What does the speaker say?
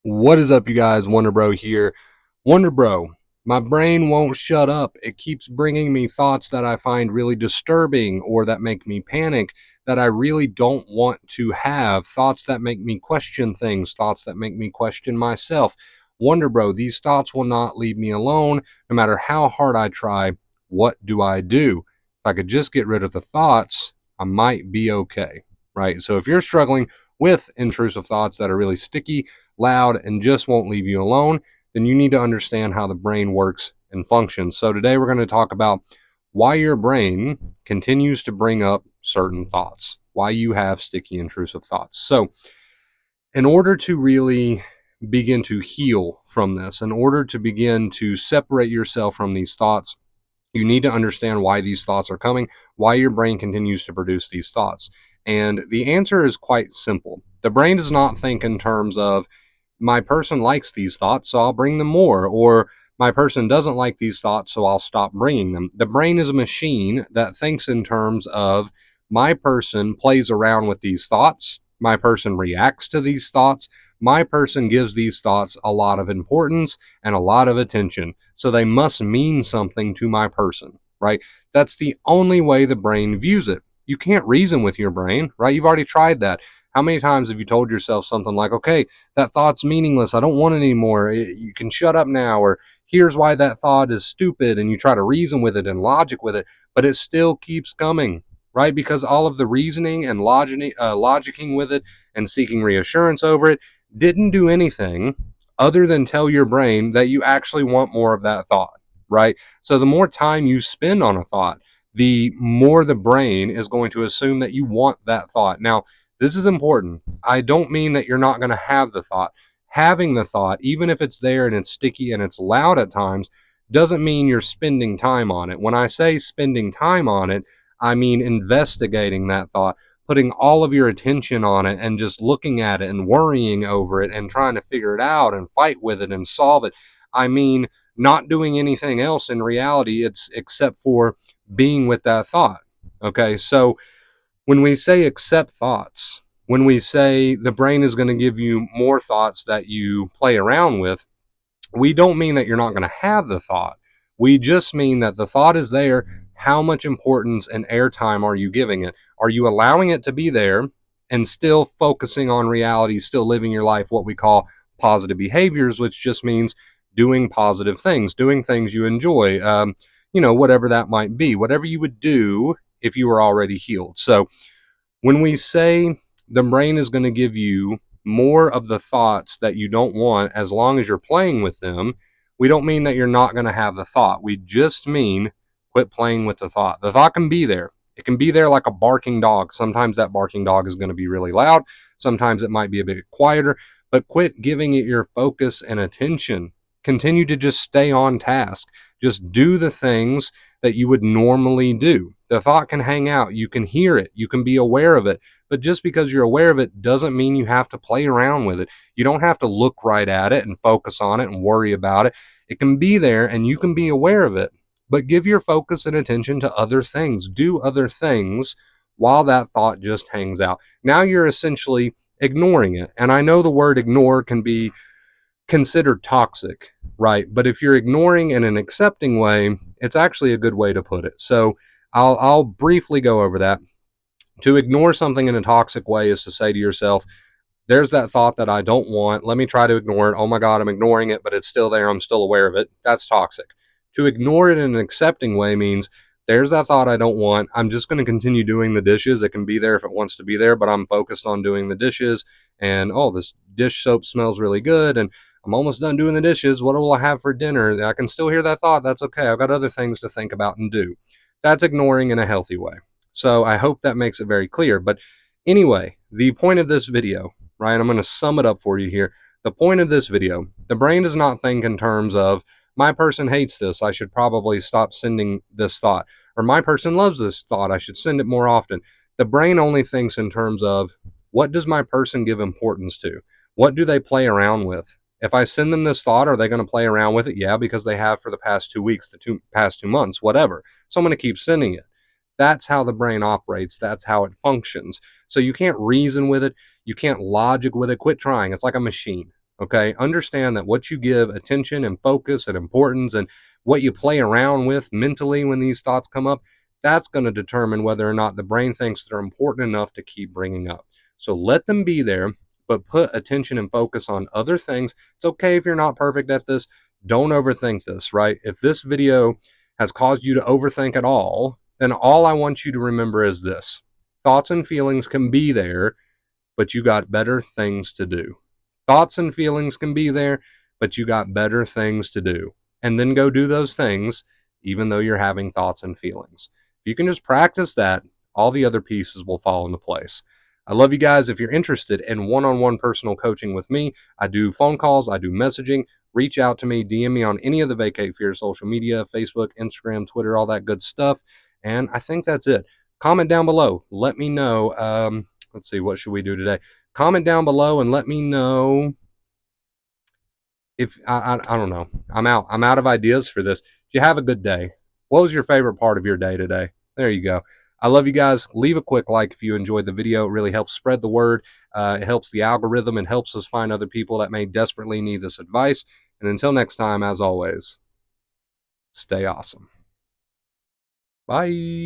What is up, you guys? Wonder Bro here. Wonder Bro, my brain won't shut up. It keeps bringing me thoughts that I find really disturbing or that make me panic that I really don't want to have. Thoughts that make me question things, thoughts that make me question myself. Wonder Bro, these thoughts will not leave me alone no matter how hard I try. What do I do? If I could just get rid of the thoughts, I might be okay, right? So if you're struggling with intrusive thoughts that are really sticky, loud, and just won't leave you alone, then you need to understand how the brain works and functions. So today we're going to talk about why your brain continues to bring up certain thoughts, why you have sticky, intrusive thoughts. So, in order to really begin to heal from this, in order to begin to separate yourself from these thoughts, you need to understand why these thoughts are coming, why your brain continues to produce these thoughts. And the answer is quite simple. The brain does not think in terms of, my person likes these thoughts, so I'll bring them more, or my person doesn't like these thoughts, so I'll stop bringing them. The brain is a machine that thinks in terms of, my person plays around with these thoughts, my person reacts to these thoughts, my person gives these thoughts a lot of importance and a lot of attention, so they must mean something to my person, right? That's the only way the brain views it. You can't reason with your brain, right? You've already tried that. How many times have you told yourself something like, okay, that thought's meaningless, I don't want it anymore, you can shut up now, or here's why that thought is stupid, and you try to reason with it and logic with it, but it still keeps coming, right? Because all of the reasoning and logicking with it and seeking reassurance over it didn't do anything other than tell your brain that you actually want more of that thought, right? So the more time you spend on a thought, the more the brain is going to assume that you want that thought. Now, this is important. I don't mean that you're not going to have the thought. Having the thought, even if it's there and it's sticky and it's loud at times, doesn't mean you're spending time on it. When I say spending time on it, I mean investigating that thought, putting all of your attention on it and just looking at it and worrying over it and trying to figure it out and fight with it and solve it. I mean, not doing anything else in reality, it's except for being with that thought. Okay, so when we say accept thoughts, when we say the brain is going to give you more thoughts that you play around with, we don't mean that you're not going to have the thought. We just mean that the thought is there. How much importance and airtime are you giving it? Are you allowing it to be there and still focusing on reality, still living your life, what we call positive behaviors, which just means doing positive things, doing things you enjoy, whatever that might be, whatever you would do if you were already healed. So when we say the brain is going to give you more of the thoughts that you don't want as long as you're playing with them, we don't mean that you're not going to have the thought. We just mean quit playing with the thought. The thought can be there. It can be there like a barking dog. Sometimes that barking dog is going to be really loud. Sometimes it might be a bit quieter, but quit giving it your focus and attention. Continue to just stay on task. Just do the things that you would normally do. The thought can hang out. You can hear it. You can be aware of it. But just because you're aware of it doesn't mean you have to play around with it. You don't have to look right at it and focus on it and worry about it. It can be there and you can be aware of it, but give your focus and attention to other things. Do other things while that thought just hangs out. Now you're essentially ignoring it. And I know the word ignore can be considered toxic, right? But if you're ignoring in an accepting way, it's actually a good way to put it. So I'll briefly go over that. To ignore something in a toxic way is to say to yourself, there's that thought that I don't want. Let me try to ignore it. Oh my God, I'm ignoring it, but it's still there. I'm still aware of it. That's toxic. To ignore it in an accepting way means there's that thought I don't want. I'm just going to continue doing the dishes. It can be there if it wants to be there, but I'm focused on doing the dishes. And oh, this dish soap smells really good. And I'm almost done doing the dishes. What will I have for dinner? I can still hear that thought. That's okay. I've got other things to think about and do. That's ignoring in a healthy way. So I hope that makes it very clear. But anyway, the point of this video, right? I'm going to sum it up for you here. The point of this video, the brain does not think in terms of, my person hates this, I should probably stop sending this thought. Or my person loves this thought, I should send it more often. The brain only thinks in terms of, what does my person give importance to? What do they play around with? If I send them this thought, are they going to play around with it? Yeah, because they have for the past 2 weeks, the past 2 months, whatever. So I'm going to keep sending it. That's how the brain operates. That's how it functions. So you can't reason with it. You can't logic with it. Quit trying. It's like a machine. Okay, understand that what you give attention and focus and importance and what you play around with mentally when these thoughts come up, that's going to determine whether or not the brain thinks they're important enough to keep bringing up. So let them be there, but put attention and focus on other things. It's okay if you're not perfect at this. Don't overthink this, right? If this video has caused you to overthink at all, then all I want you to remember is this: thoughts and feelings can be there, but you got better things to do. Thoughts and feelings can be there, but you got better things to do. And then go do those things, even though you're having thoughts and feelings. If you can just practice that, all the other pieces will fall into place. I love you guys. If you're interested in one on one personal coaching with me, I do phone calls, I do messaging. Reach out to me, DM me on any of the Vacate Fear social media: Facebook, Instagram, Twitter, all that good stuff. And I think that's it. Comment down below. Let me know. Let's see, what should we do today? Comment down below and let me know if I don't know. I'm out of ideas for this. If you have a good day, what was your favorite part of your day today? There you go. I love you guys. Leave a quick like if you enjoyed the video. It really helps spread the word. It helps the algorithm and helps us find other people that may desperately need this advice. And until next time, as always, stay awesome. Bye.